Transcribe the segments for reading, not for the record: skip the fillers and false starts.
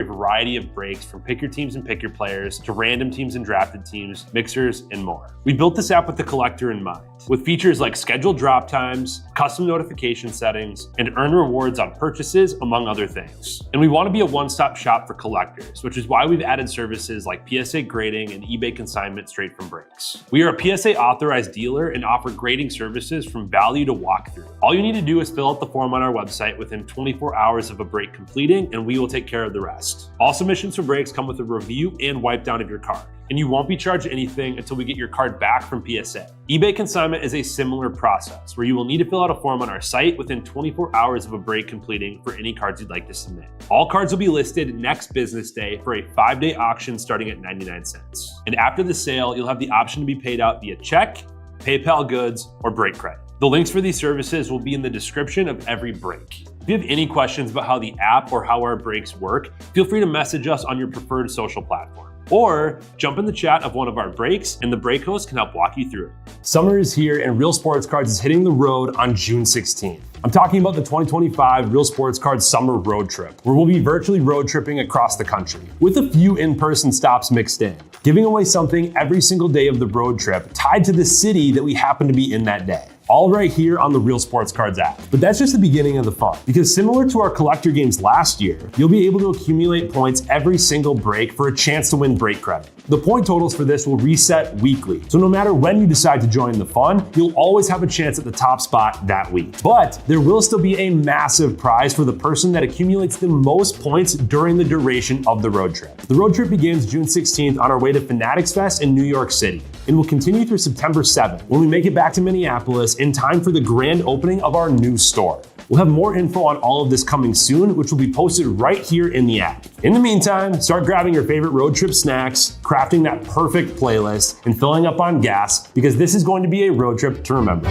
A variety of breaks from pick your teams and pick your players to random teams and drafted teams, mixers, and more. We built this app with the collector in mind, with features like scheduled drop times, custom notification settings, and earn rewards on purchases, among other things. And we want to be a one-stop shop for collectors, which is why we've added services like PSA grading and eBay consignment straight from breaks. We are a PSA authorized dealer and offer grading services from value to walkthrough. All you need to do is fill out the form on our website within 24 hours of a break completing, and we will take care of the rest. All submissions for breaks come with a review and wipe down of your card, and you won't be charged anything until we get your card back from PSA. eBay consignment is a similar process where you will need to fill out a form on our site within 24 hours of a break completing for any cards you'd like to submit. All cards will be listed next business day for a 5-day auction starting at 99 cents. And after the sale, you'll have the option to be paid out via check, PayPal goods, or break credit. The links for these services will be in the description of every break. If you have any questions about how the app or how our breaks work, feel free to message us on your preferred social platform. Or jump in the chat of one of our breaks and the break host can help walk you through it. Summer is here and Real Sports Cards is hitting the road on June 16th. I'm talking about the 2025 Real Sports Cards Summer Road Trip, where we'll be virtually road tripping across the country, with a few in-person stops mixed in, giving away something every single day of the road trip tied to the city that we happen to be in that day. All right here on the Real Sports Cards app. But that's just the beginning of the fun, because similar to our collector games last year, you'll be able to accumulate points every single break for a chance to win break credit. The point totals for this will reset weekly, so no matter when you decide to join the fun, you'll always have a chance at the top spot that week. But there will still be a massive prize for the person that accumulates the most points during the duration of the road trip. The road trip begins June 16th on our way to Fanatics Fest in New York City, and will continue through September 7th when we make it back to Minneapolis in time for the grand opening of our new store. We'll have more info on all of this coming soon, which will be posted right here in the app. In the meantime, start grabbing your favorite road trip snacks, crafting that perfect playlist, and filling up on gas, because this is going to be a road trip to remember.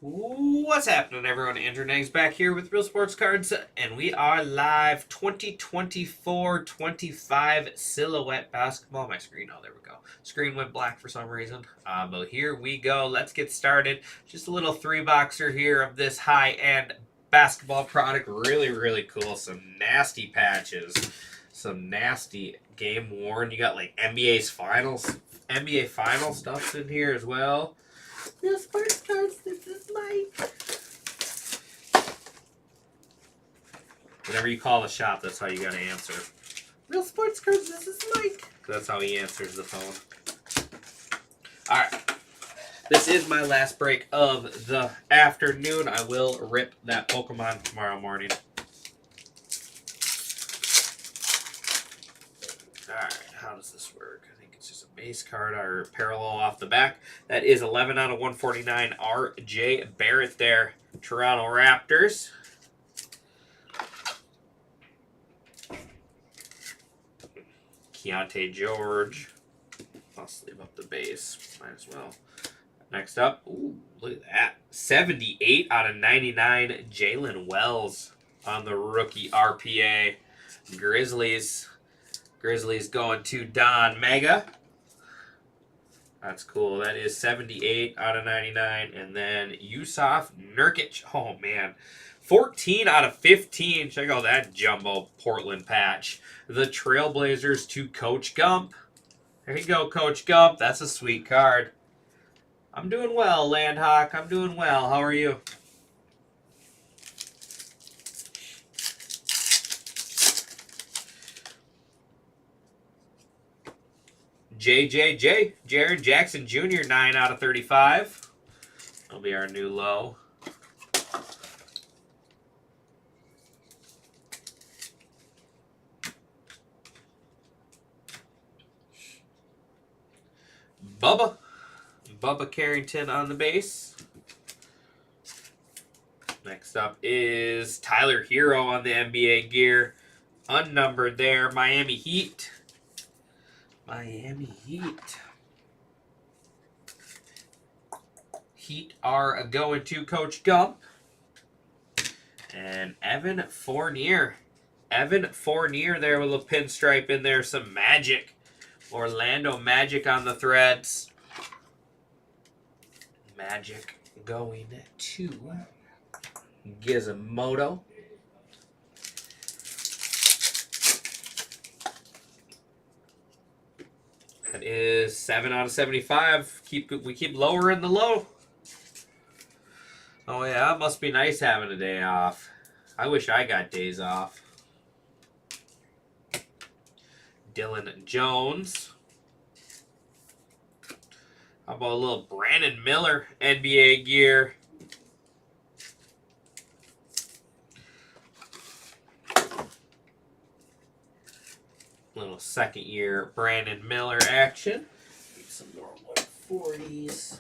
What's happening, everyone? Andrew Nags back here with Real Sports Cards, and we are live 2024-25 Silhouette Basketball. My screen, oh, there we go. Screen went black for some reason, but here we go. Let's get started. Just a little 3-boxer here of this high-end basketball product. Really, really cool. Some nasty patches. Some nasty game worn. You got like NBA final stuff in here as well. Real Sports Cards, this is Mike. Whenever you call the shop, that's how you gotta answer. Real Sports Cards, this is Mike. That's how he answers the phone. Alright. This is my last break of the afternoon. I will rip that Pokemon tomorrow morning. Alright, how does this work? I think it's just a base card or parallel off the back. That is 11 out of 149. R.J. Barrett there. Toronto Raptors. Keontae George. I'll sleeve up the base. Might as well. Next up, ooh, look at that. 78 out of 99. Jalen Wells on the rookie RPA. Grizzlies. Grizzlies going to Don Mega. That's cool. That is 78 out of 99. And then Yusuf Nurkic. Oh, man. 14 out of 15. Check out that jumbo Portland patch. The Trailblazers to Coach Gump. There you go, Coach Gump. That's a sweet card. I'm doing well, Landhawk. I'm doing well. How are you? JJJ, Jared Jackson Jr., 9 out of 35. That'll be our new low. Bubba Carrington on the base. Next up is Tyler Hero on the NBA gear. Unnumbered there. Miami Heat. Miami Heat. Heat are going to Coach Gump. And Evan Fournier. Evan Fournier there with a pinstripe in there. Some Magic. Orlando Magic on the threads. Magic going to Gizmodo. That is 7 out of 75. We keep lowering the low. Oh yeah, it must be nice having a day off. I wish I got days off. Dylan Jones. How about a little Brandon Miller NBA gear? Little second year Brandon Miller action. Get some more 140s.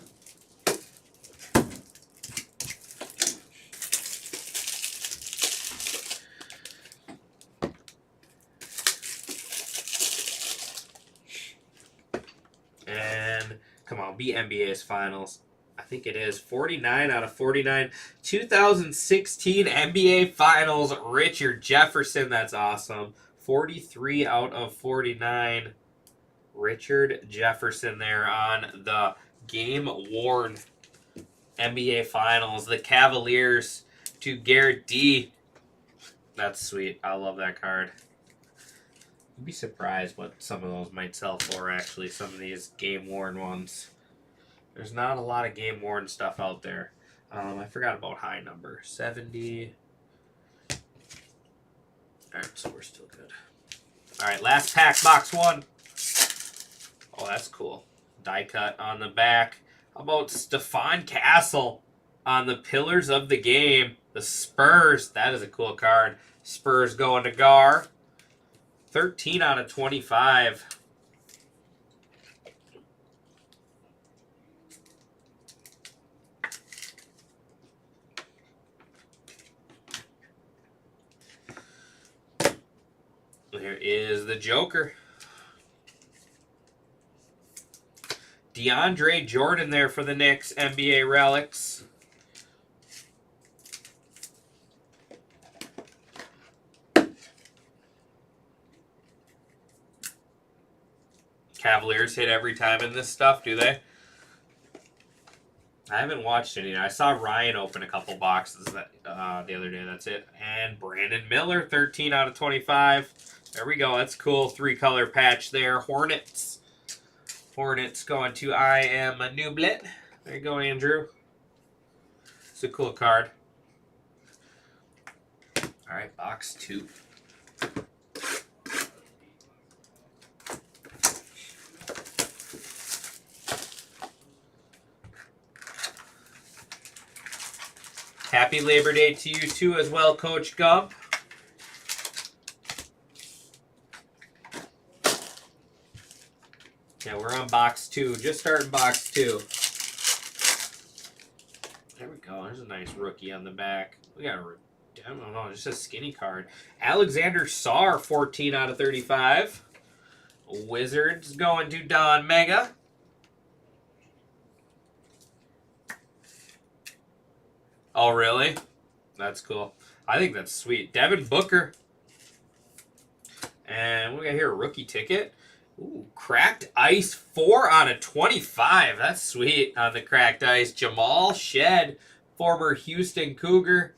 And come on, be NBA's finals. I think it is 49 out of 49. 2016 NBA Finals, Richard Jefferson. That's awesome. 43 out of 49. Richard Jefferson there on the game-worn NBA Finals. The Cavaliers to Garrett D. That's sweet. I love that card. You'd be surprised what some of those might sell for, actually, some of these game-worn ones. There's not a lot of game-worn stuff out there. I forgot about high number. 70. Alright, so we're still good. Alright, last pack, box 1. Oh, that's cool. Die cut on the back. How about Stephon Castle on the Pillars of the Game? The Spurs. That is a cool card. Spurs going to Gar. 13 out of 25. There is the Joker. DeAndre Jordan there for the Knicks, NBA Relics. Cavaliers hit every time in this stuff, do they? I haven't watched any. I saw Ryan open a couple boxes the other day. That's it. And Brandon Miller, 13 out of 25. There we go. That's cool. 3-color patch there. Hornets. Hornets going to I Am a Nublet. There you go, Andrew. It's a cool card. All right, box 2. Happy Labor Day to you too as well, Coach Gump. Yeah, we're on box 2. Just starting box 2. There we go. There's a nice rookie on the back. We got I don't know, just a skinny card. Alexander Sarr, 14 out of 35. Wizards going to Don Mega. Oh, really? That's cool. I think that's sweet. Devin Booker. And we got here a rookie ticket. Ooh, Cracked Ice, 4 out of 25. That's sweet on the Cracked Ice. Jamal Shed, former Houston Cougar,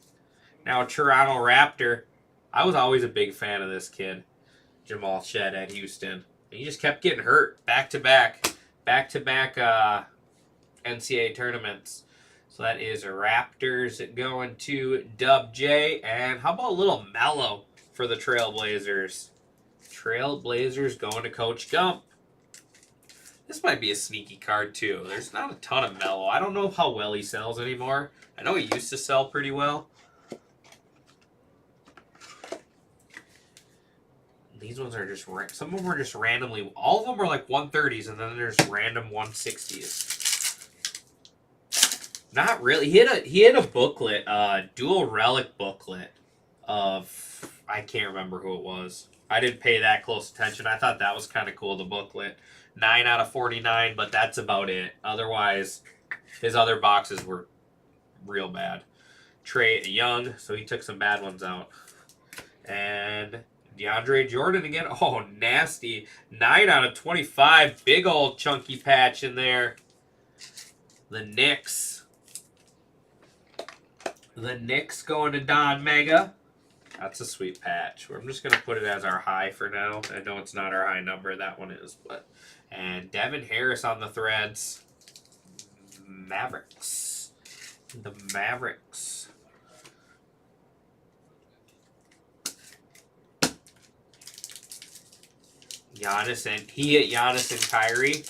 now Toronto Raptor. I was always a big fan of this kid, Jamal Shed at Houston. And he just kept getting hurt back-to-back NCAA tournaments. So that is Raptors going to Dub J. And how about a little Mellow for the Trailblazers? Trailblazers going to Coach Gump. This might be a sneaky card too. There's not a ton of Mellow. I don't know how well he sells anymore. I know he used to sell pretty well. These ones are just, some of them are just randomly, all of them are like 130s and then there's random 160s. Not really. He had a booklet, dual relic booklet of, I can't remember who it was. I didn't pay that close attention. I thought that was kind of cool, the booklet. 9 out of 49, but that's about it. Otherwise, his other boxes were real bad. Trey Young, so he took some bad ones out. And DeAndre Jordan again. Oh, nasty. 9 out of 25. Big old chunky patch in there. The Knicks. The Knicks going to Don Mega. That's a sweet patch. I'm just going to put it as our high for now. I know it's not our high number. That one is. But and Devin Harris on the threads. Mavericks. The Mavericks. Giannis and Kyrie.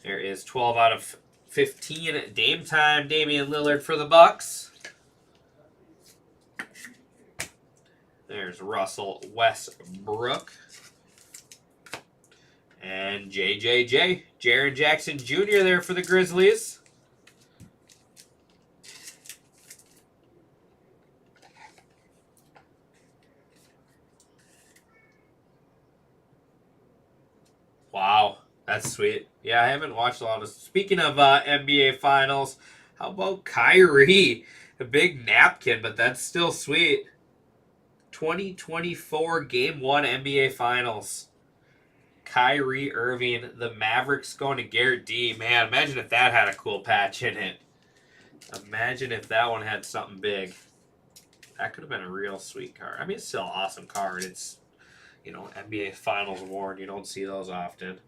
There is 12 out of 15 Dame time. Damian Lillard for the Bucks. There's Russell Westbrook. And JJJ. Jaren Jackson Jr. there for the Grizzlies. Wow, that's sweet. Yeah, I haven't watched a lot of... Speaking of NBA Finals, how about Kyrie? A big napkin, but that's still sweet. 2024 Game 1 NBA Finals. Kyrie Irving, the Mavericks going to Garrett D. Man, imagine if that had a cool patch in it. Imagine if that one had something big. That could have been a real sweet card. I mean, it's still an awesome card. It's... You know, NBA Finals worn. You don't see those often.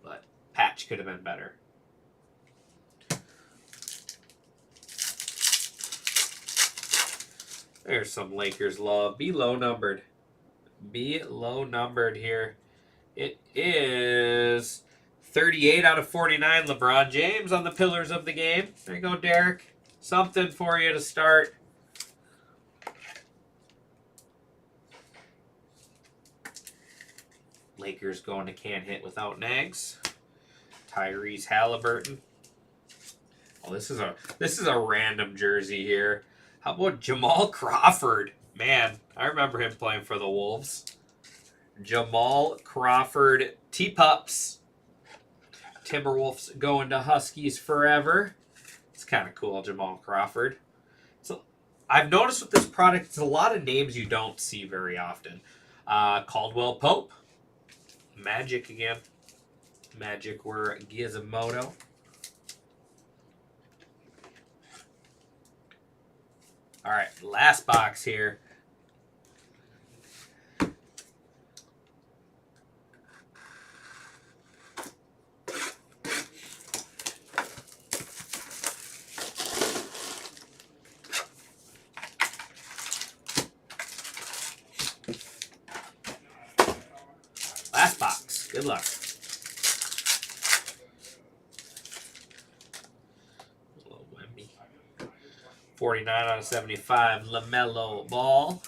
But patch could have been better. There's some Lakers love. Be low numbered. Be low numbered here. It is 38 out of 49 LeBron James on the pillars of the game. There you go, Derek. Something for you to start. Lakers going to can't hit without Nags. Tyrese Halliburton. Oh, this is a random jersey here. How about Jamal Crawford? Man, I remember him playing for the Wolves. Jamal Crawford, T-Pups. Timberwolves going to Huskies forever. It's kind of cool, Jamal Crawford. So I've noticed with this product, it's a lot of names you don't see very often. Caldwell Pope. Magic again. Magic were Gizmodo. All right, last box here. Last box. Good luck. 49 out of 75. LaMelo Ball.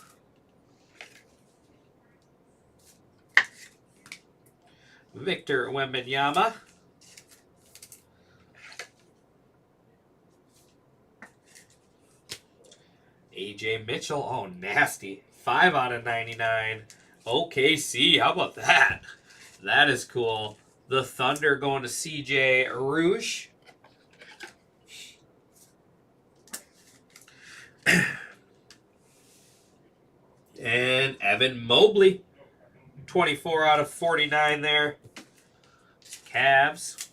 Victor Wembanyama. AJ Mitchell. Oh, nasty. 5 out of 99. OKC. How about that? That is cool. The Thunder going to CJ Rouge. And Evan Mobley. 24 out of 49 there. Cavs.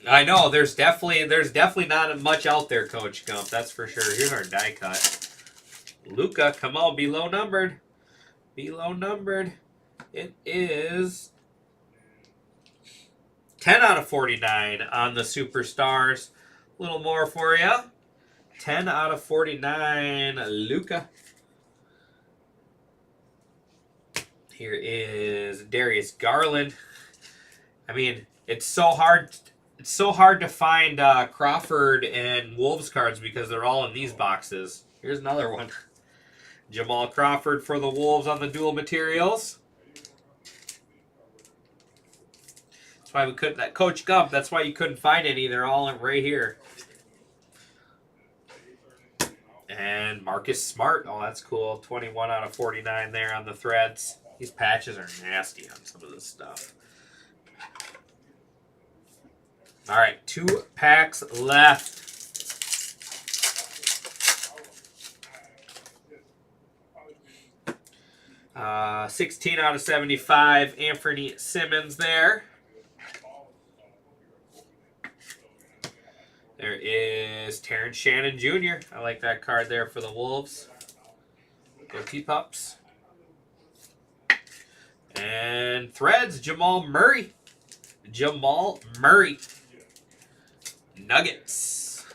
I know there's definitely not much out there, Coach Gump. That's for sure. Here's our die cut. Luka, come on, be low numbered. Be low numbered. It is 10 out of 49 on the Superstars. A little more for you. 10 out of 49, Luka. Here is Darius Garland. I mean, it's so hard to find Crawford and Wolves cards because they're all in these boxes. Here's another one. Jamal Crawford for the Wolves on the dual materials. That's why we couldn't, that Coach Gump, that's why you couldn't find any. They're all right here. And Marcus Smart. Oh, that's cool. 21 out of 49 there on the threads. These patches are nasty on some of this stuff. All right, 2 packs left. Uh, 16 out of 75, Anthony Simmons there. There is Terrence Shannon Jr. I like that card there for the Wolves. Go T-Pups. And threads, Jamal Murray. Jamal Murray. Nuggets.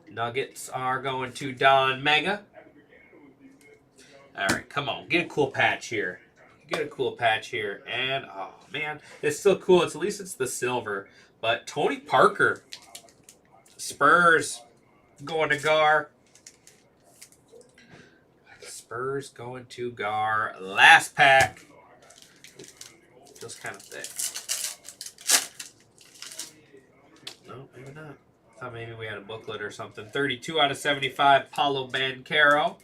Nuggets are going to Don Mega. All right, come on. Get a cool patch here. Get a cool patch here. And, oh, man, it's still cool. At least it's the silver. But Tony Parker. Spurs going to Gar. Spurs going to Gar. Last pack. Feels kind of thick. No, maybe not. I thought maybe we had a booklet or something. 32 out of 75, Paulo Banchero.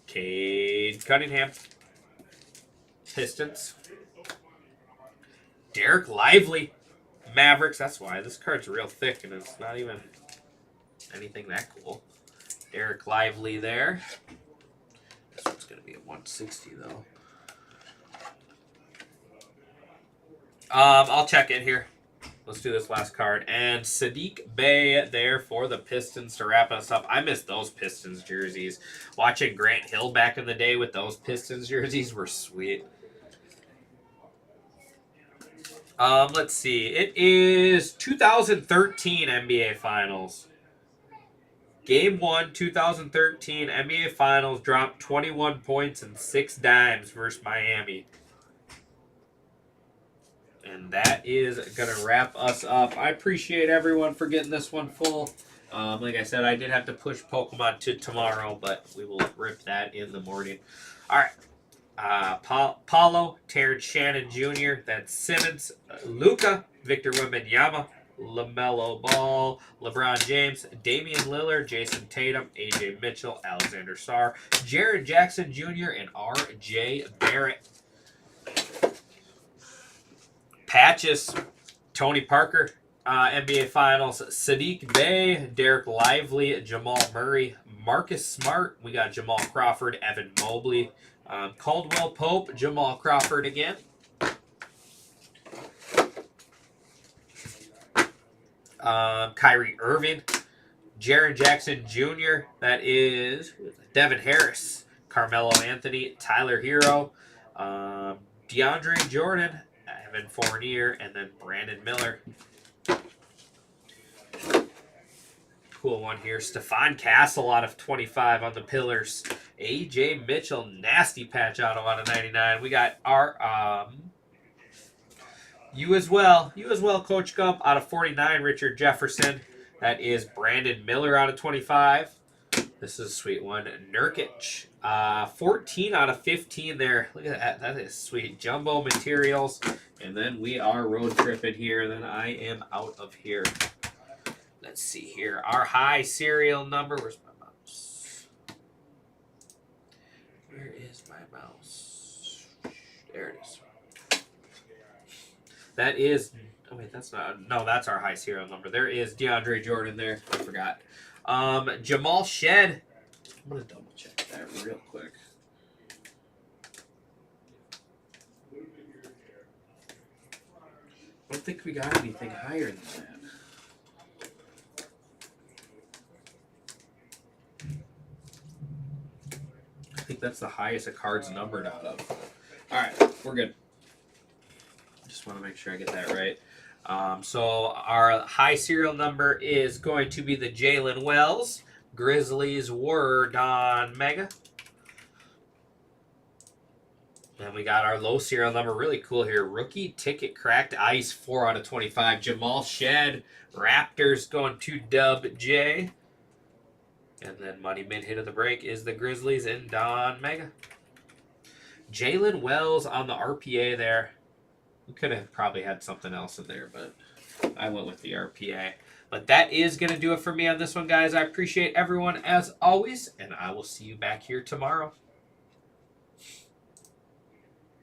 Cade Cunningham. Pistons. Derek Lively. Mavericks. That's why. This card's real thick and it's not even anything that cool. Derek Lively there. This one's going to be a 160 though. I'll check in here. Let's do this last card. And Sadiq Bey there for the Pistons to wrap us up. I miss those Pistons jerseys. Watching Grant Hill back in the day with those Pistons jerseys were sweet. Let's see. It is 2013 NBA Finals. Game 1, 2013 NBA Finals dropped 21 points and 6 dimes versus Miami. And that is going to wrap us up. I appreciate everyone for getting this one full. Like I said, I did have to push Pokemon to tomorrow, but we will rip that in the morning. All right. Paulo, Terrence Shannon Jr., that's Simmons, Luka, Victor Wembanyama, LaMelo Ball, LeBron James, Damian Lillard, Jason Tatum, AJ Mitchell, Alexander Sarr, Jaren Jackson Jr., and RJ Barrett. Patches, Tony Parker, NBA Finals, Sadiq Bey, Derek Lively, Jamal Murray, Marcus Smart. We got Jamal Crawford, Evan Mobley, Caldwell Pope, Jamal Crawford again. Kyrie Irving, Jaren Jackson Jr. That is Devin Harris, Carmelo Anthony, Tyler Hero, DeAndre Jordan, Evan Fournier, and then Brandon Miller. Cool one here. Stephon Castle out of 25 on the Pillars. AJ Mitchell, nasty patch auto out of 99. We got our you as well, Coach Gump out of 49. Richard Jefferson. That is Brandon Miller out of 25. This is a sweet one. Nurkic. 14 out of 15 there. Look at that. That is sweet. Jumbo materials. And then we are road tripping here. Then I am out of here. Let's see here. Our high serial number. Where's my mouse? Where is my mouse? There it is. That is... Oh, wait, that's not... No, that's our high serial number. There is DeAndre Jordan there. I forgot. Jamal Shed. I'm going to double check that real quick. I don't think we got anything higher than that. I think that's the highest a card's numbered out of. All right, we're good. Just want to make sure I get that right. So our high serial number is going to be the Jalen Wells. Grizzlies were Don Mega. And we got our low serial number, really cool here. Rookie ticket cracked ice, 4 out of 25. Jamal Shed, Raptors going to Dub J. And then Money Min hit of the break is the Grizzlies and Don Mega. Jalen Wells on the RPA there. We could have probably had something else in there, but I went with the RPA. But that is going to do it for me on this one, guys. I appreciate everyone as always, and I will see you back here tomorrow.